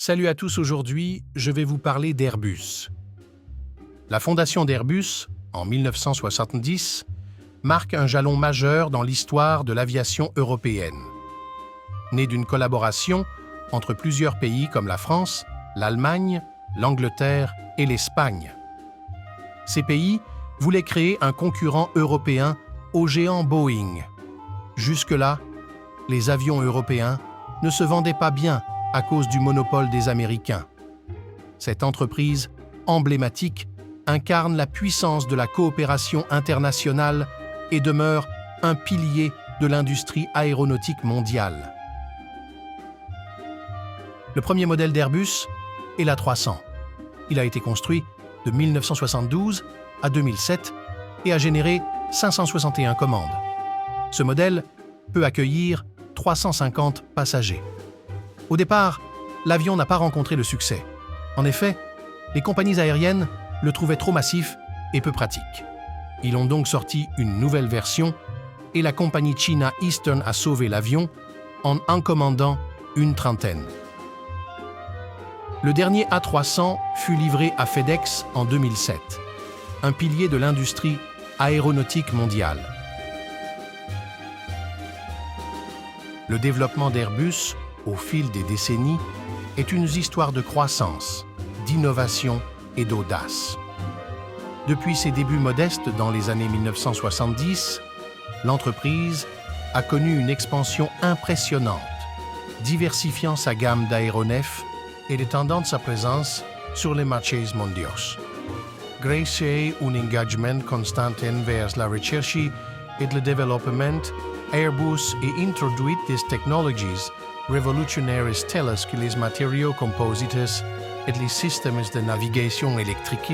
Salut à tous, aujourd'hui, je vais vous parler d'Airbus. La fondation d'Airbus, en 1970, marque un jalon majeur dans l'histoire de l'aviation européenne. Née d'une collaboration entre plusieurs pays comme la France, l'Allemagne, l'Angleterre et l'Espagne. Ces pays voulaient créer un concurrent européen au géant Boeing. Jusque-là, les avions européens ne se vendaient pas bien à cause du monopole des Américains. Cette entreprise emblématique incarne la puissance de la coopération internationale et demeure un pilier de l'industrie aéronautique mondiale. Le premier modèle d'Airbus est l'A300. Il a été construit de 1972 à 2007 et a généré 561 commandes. Ce modèle peut accueillir 350 passagers. Au départ, l'avion n'a pas rencontré le succès. En effet, les compagnies aériennes le trouvaient trop massif et peu pratique. Ils ont donc sorti une nouvelle version et la compagnie China Eastern a sauvé l'avion en commandant une trentaine. Le dernier A300 fut livré à FedEx en 2007, un pilier de l'industrie aéronautique mondiale. Le développement d'Airbus, au fil des décennies, est une histoire de croissance, d'innovation et d'audace. Depuis ses débuts modestes dans les années 1970, l'entreprise a connu une expansion impressionnante, diversifiant sa gamme d'aéronefs et étendant sa présence sur les marchés mondiaux. Grâce à un engagement constant vers la recherche et le développement, Airbus a introduit des technologies révolutionnaires telles que les matériaux composites et les systèmes de navigation électrique.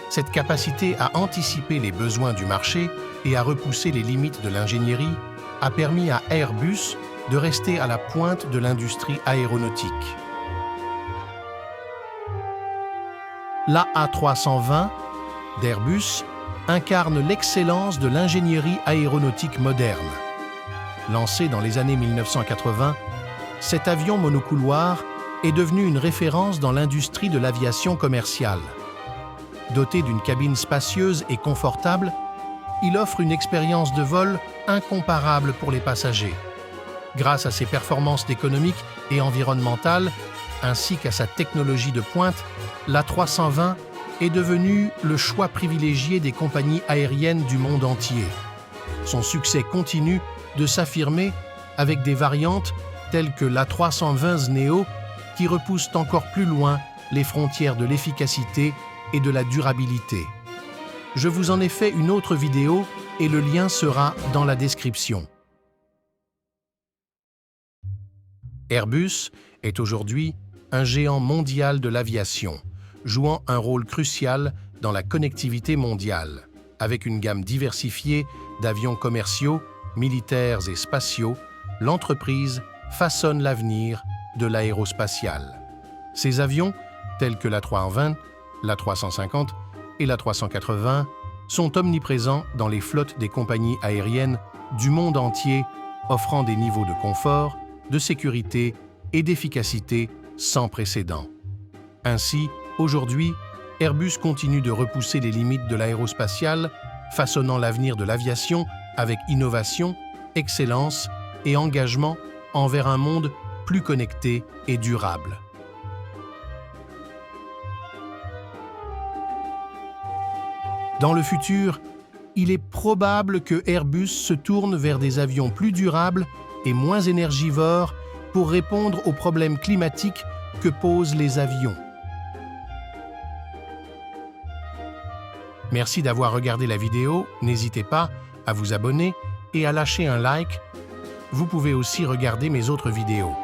Cette capacité à anticiper les besoins du marché et à repousser les limites de l'ingénierie a permis à Airbus de rester à la pointe de l'industrie aéronautique. L'A320 d'Airbus incarne l'excellence de l'ingénierie aéronautique moderne. Lancé dans les années 1980, cet avion monocouloir est devenu une référence dans l'industrie de l'aviation commerciale. Doté d'une cabine spacieuse et confortable, il offre une expérience de vol incomparable pour les passagers. Grâce à ses performances économiques et environnementales, ainsi qu'à sa technologie de pointe, l'A320 est devenu le choix privilégié des compagnies aériennes du monde entier. Son succès continue de s'affirmer avec des variantes telles que l'A320 Neo qui repoussent encore plus loin les frontières de l'efficacité et de la durabilité. Je vous en ai fait une autre vidéo et le lien sera dans la description. Airbus est aujourd'hui un géant mondial de l'aviation, jouant un rôle crucial dans la connectivité mondiale. Avec une gamme diversifiée d'avions commerciaux, militaires et spatiaux, l'entreprise façonne l'avenir de l'aérospatial. Ces avions, tels que l'A320, l'A350 et l'A380, sont omniprésents dans les flottes des compagnies aériennes du monde entier, offrant des niveaux de confort, de sécurité et d'efficacité sans précédent. Ainsi, aujourd'hui, Airbus continue de repousser les limites de l'aérospatiale, façonnant l'avenir de l'aviation avec innovation, excellence et engagement envers un monde plus connecté et durable. Dans le futur, il est probable que Airbus se tourne vers des avions plus durables et moins énergivores pour répondre aux problèmes climatiques que posent les avions. Merci d'avoir regardé la vidéo, n'hésitez pas à vous abonner et à lâcher un like. Vous pouvez aussi regarder mes autres vidéos.